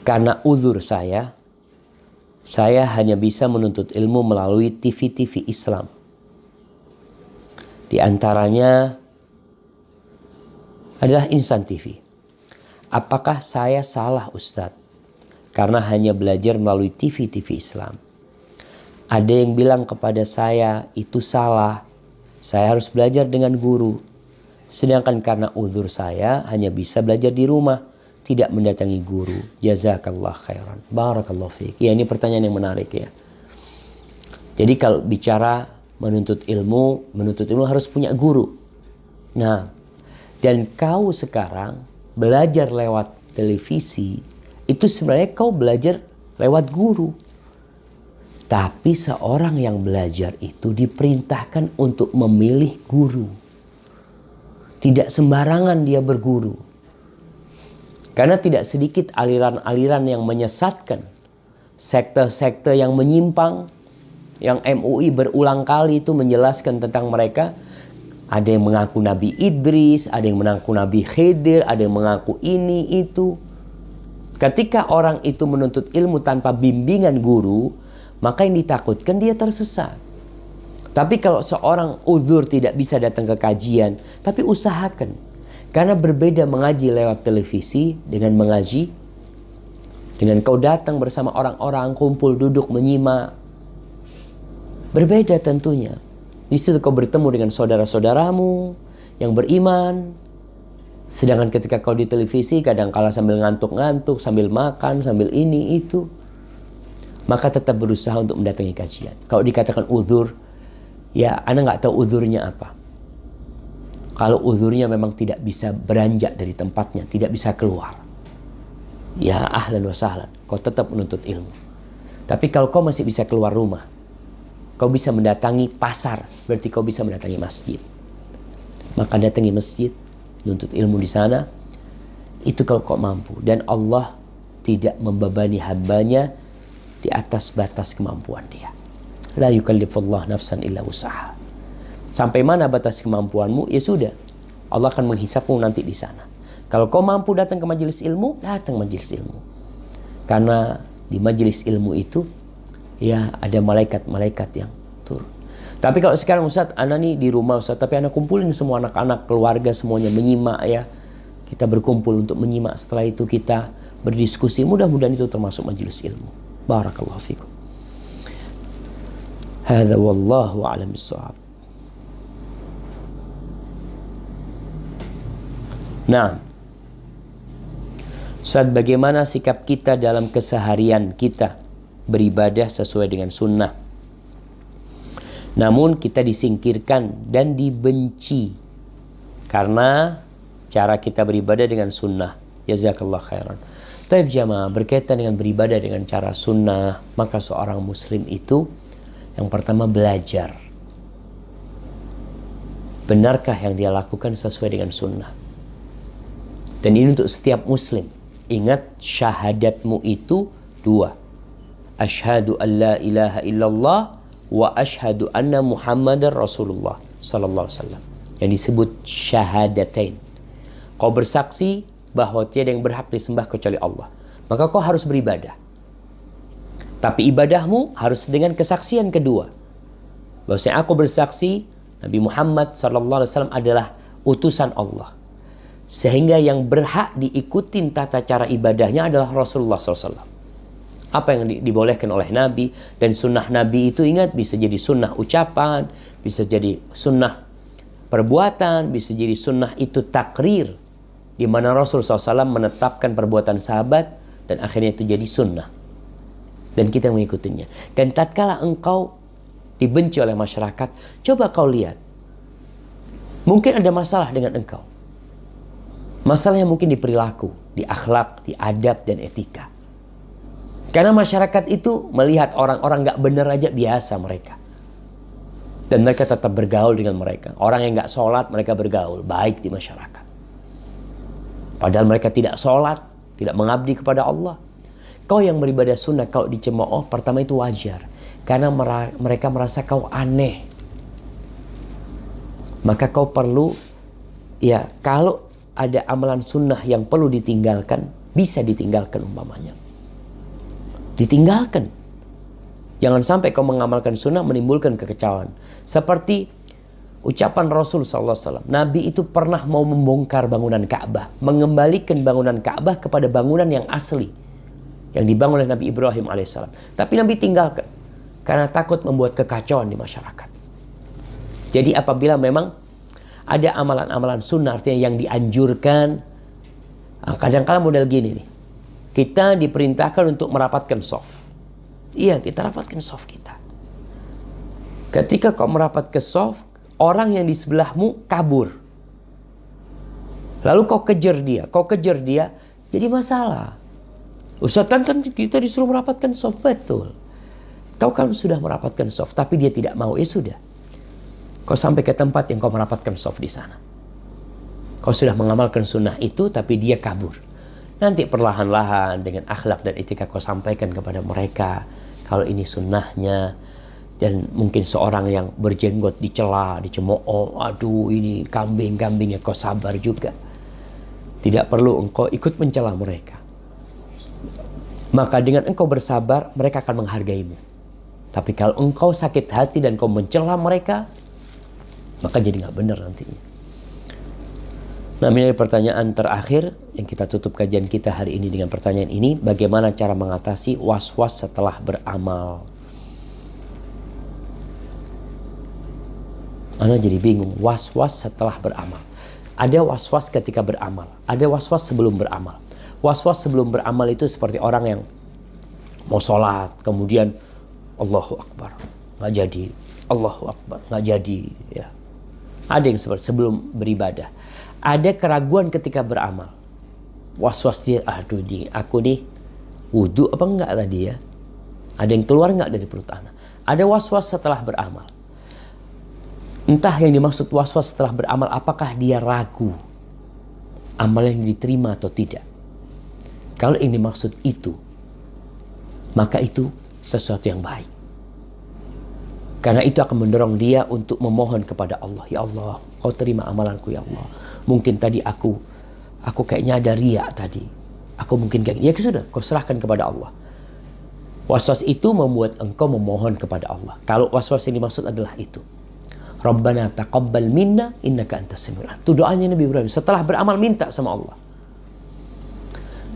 Speaker 2: Karena uzur saya hanya bisa menuntut ilmu melalui TV-TV Islam. Di antaranya adalah Insan TV. Apakah saya salah Ustadz? Karena hanya belajar melalui TV-TV Islam. Ada yang bilang kepada saya itu salah. Saya harus belajar dengan guru. Sedangkan karena uzur saya hanya bisa belajar di rumah. Tidak mendatangi guru. Jazakallah khairan. Barakallahu fiik. Ya, ini pertanyaan yang menarik ya. Jadi kalau bicara menuntut ilmu harus punya guru. Nah, dan kau sekarang belajar lewat televisi, itu sebenarnya kau belajar lewat guru. Tapi seorang yang belajar itu diperintahkan untuk memilih guru. Tidak sembarangan dia berguru. Karena tidak sedikit aliran-aliran yang menyesatkan. Sekte-sekte yang menyimpang. Yang MUI berulang kali itu menjelaskan tentang mereka. Ada yang mengaku Nabi Idris, ada yang mengaku Nabi Khidir, ada yang mengaku ini, itu. Ketika orang itu menuntut ilmu tanpa bimbingan guru, maka yang ditakutkan dia tersesat. Tapi kalau seorang uzur tidak bisa datang ke kajian, tapi usahakan. Karena berbeda mengaji lewat televisi dengan mengaji dengan kau datang bersama orang-orang, kumpul, duduk, menyimak. Berbeda tentunya. Di situ kau bertemu dengan saudara-saudaramu yang beriman. Sedangkan ketika kau di televisi, kadang-kala sambil ngantuk-ngantuk, sambil makan, sambil ini, itu. Maka tetap berusaha untuk mendatangi kajian. Kalau dikatakan uzur, ya Anda nggak tahu uzurnya apa. Kalau uzurnya memang tidak bisa beranjak dari tempatnya, tidak bisa keluar, ya ahlan wa sahlan, kau tetap menuntut ilmu. Tapi kalau kau masih bisa keluar rumah, kau bisa mendatangi pasar, berarti kau bisa mendatangi masjid. Maka datangi masjid, menuntut ilmu di sana, itu kalau kau mampu. Dan Allah tidak membebani hambanya di atas batas kemampuan dia. La yukallifullah nafsan illa wus'aha. Sampai mana batas kemampuanmu, ya sudah. Allah akan menghisapmu nanti di sana. Kalau kau mampu datang ke majelis ilmu, datang majelis ilmu. Karena di majelis ilmu itu, ya ada malaikat-malaikat yang turun. Tapi kalau sekarang Ustaz, anak nih di rumah Ustaz, tapi anak kumpulin semua anak-anak, keluarga semuanya menyimak ya. Kita berkumpul untuk menyimak, setelah itu kita berdiskusi. Mudah-mudahan itu termasuk majelis ilmu. Barakallahu fikum. Hadza wallahu a'lam bissawab. Nah, Ustaz, bagaimana sikap kita dalam keseharian kita beribadah sesuai dengan sunnah, namun kita disingkirkan dan dibenci karena cara kita beribadah dengan sunnah. Jazakallah khairan. Taib jamaah, berkaitan dengan beribadah dengan cara sunnah, maka seorang muslim itu yang pertama belajar. Benarkah yang dia lakukan sesuai dengan sunnah? Dan ini untuk setiap muslim. Ingat, syahadatmu itu dua. Asyhadu an la ilaha illallah wa asyhadu anna Muhammadar Rasulullah sallallahu alaihi wasallam. Yang disebut syahadatain. Kau bersaksi bahwa tiada yang berhak disembah kecuali Allah. Maka kau harus beribadah. Tapi ibadahmu harus dengan kesaksian kedua. Bahwasanya aku bersaksi Nabi Muhammad sallallahu alaihi wasallam adalah utusan Allah. Sehingga yang berhak diikutin tata cara ibadahnya adalah Rasulullah SAW. Apa yang dibolehkan oleh Nabi. Dan sunnah Nabi itu ingat bisa jadi sunnah ucapan, bisa jadi sunnah perbuatan, bisa jadi sunnah itu takrir. Di mana Rasul SAW menetapkan perbuatan sahabat dan akhirnya itu jadi sunnah. Dan kita mengikutinya. Dan tatkala engkau dibenci oleh masyarakat, coba kau lihat. Mungkin ada masalah dengan engkau. Masalahnya mungkin di perilaku, di akhlak, di adab, dan etika. Karena masyarakat itu melihat orang-orang gak benar aja biasa mereka. Dan mereka tetap bergaul dengan mereka. Orang yang gak sholat, mereka bergaul baik di masyarakat. Padahal mereka tidak sholat, tidak mengabdi kepada Allah. Kau yang beribadah sunnah, kalau dicemooh, pertama itu wajar. Karena mereka merasa kau aneh. Maka kau perlu, ya kalau ada amalan sunnah yang perlu ditinggalkan, bisa ditinggalkan umpamanya. Ditinggalkan. Jangan sampai kau mengamalkan sunnah menimbulkan kekecauan. Seperti ucapan Rasul SAW. Nabi itu pernah mau membongkar bangunan Ka'bah. Mengembalikan bangunan Ka'bah kepada bangunan yang asli. Yang dibangun oleh Nabi Ibrahim AS. Tapi Nabi tinggalkan. Karena takut membuat kekacauan di masyarakat. Jadi apabila memang ada amalan-amalan sunnah artinya yang dianjurkan. Kadang-kadang model gini nih. Kita diperintahkan untuk merapatkan shaf. Iya, kita rapatkan shaf kita. Ketika kau merapat ke shaf, orang yang di sebelahmu kabur. Lalu kau kejar dia, jadi masalah. Ustaz kan kita disuruh merapatkan shaf, betul. Kau kan sudah merapatkan shaf, tapi dia tidak mau, ya sudah. Kau sampai ke tempat yang kau merapatkan shaf di sana. Kau sudah mengamalkan sunnah itu, tapi dia kabur. Nanti perlahan-lahan dengan akhlak dan etika kau sampaikan kepada mereka. Kalau ini sunnahnya. Dan mungkin seorang yang berjenggot dicela, dicemooh. Aduh ini kambing-kambingnya, kau sabar juga. Tidak perlu engkau ikut mencela mereka. Maka dengan engkau bersabar, mereka akan menghargaimu. Tapi kalau engkau sakit hati dan kau mencela mereka, maka jadi nggak benar nantinya. Nah, ini pertanyaan terakhir yang kita tutup kajian kita hari ini dengan pertanyaan ini. Bagaimana cara mengatasi was-was setelah beramal? Ana jadi bingung, was-was setelah beramal. Ada was-was ketika beramal, ada was-was sebelum beramal. Was-was sebelum beramal itu seperti orang yang mau sholat, kemudian Allahu Akbar, nggak jadi. Allahu Akbar, nggak jadi. Ya. Ada yang seperti sebelum beribadah. Ada keraguan ketika beramal. Was-was dia, aduh aku nih wudhu apa enggak tadi ya? Ada yang keluar enggak dari perut anak? Ada was-was setelah beramal. Entah yang dimaksud was-was setelah beramal, apakah dia ragu amal yang diterima atau tidak. Kalau yang dimaksud itu, maka itu sesuatu yang baik. Karena itu akan mendorong dia untuk memohon kepada Allah. Ya Allah, kau terima amalanku ya Allah. Mungkin tadi aku kayaknya ada riya tadi. Aku mungkin kayak ya sudah, kau serahkan kepada Allah. Was-was itu membuat engkau memohon kepada Allah. Kalau was-was yang dimaksud adalah itu. Rabbana taqabbal minna innaka antas samiul alim. Itu doanya Nabi Ibrahim setelah beramal minta sama Allah.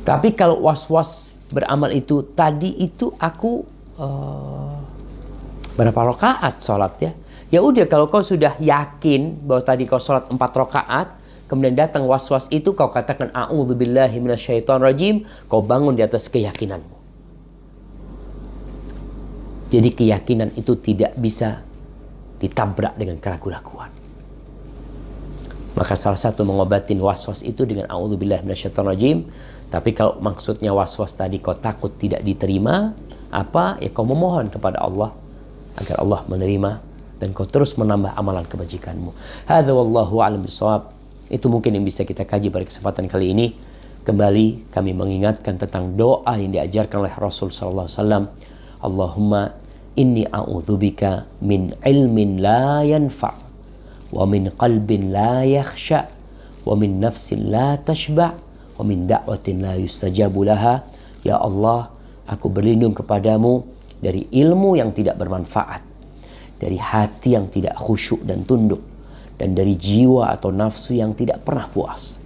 Speaker 2: Tapi kalau was-was beramal itu tadi itu aku berapa rakaat sholat ya? Ya udah, kalau kau sudah yakin bahwa tadi kau sholat 4 rakaat, kemudian datang was-was itu, kau katakan a'udzubillahi minasyaitonirrajim, kau bangun di atas keyakinanmu. Jadi keyakinan itu tidak bisa ditabrak dengan keraguan-keraguan. Maka salah satu mengobatin was-was itu dengan a'udzubillahi minasyaitonirrajim. Tapi kalau maksudnya was-was tadi kau takut tidak diterima, apa? Ya kau memohon kepada Allah agar Allah menerima dan kau terus menambah amalan kebajikanmu. Hadza wallahu a'lam bishawab. Itu mungkin yang bisa kita kaji pada kesempatan kali ini. Kembali kami mengingatkan tentang doa yang diajarkan oleh Rasul sallallahu alaihi wasallam. Allahumma inni a'udzubika min ilmin la yanfa' wa min qalbin la yakhsha wa min nafsin la tashba' wa min da'watin la yustajabu laha. Ya Allah, aku berlindung kepadamu dari ilmu yang tidak bermanfaat, dari hati yang tidak khusyuk dan tunduk, dan dari jiwa atau nafsu yang tidak pernah puas,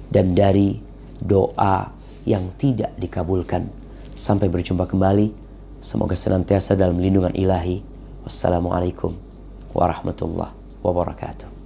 Speaker 2: dan dari doa yang tidak dikabulkan. Sampai berjumpa kembali. Semoga senantiasa dalam lindungan ilahi. Wassalamualaikum warahmatullahi wabarakatuh.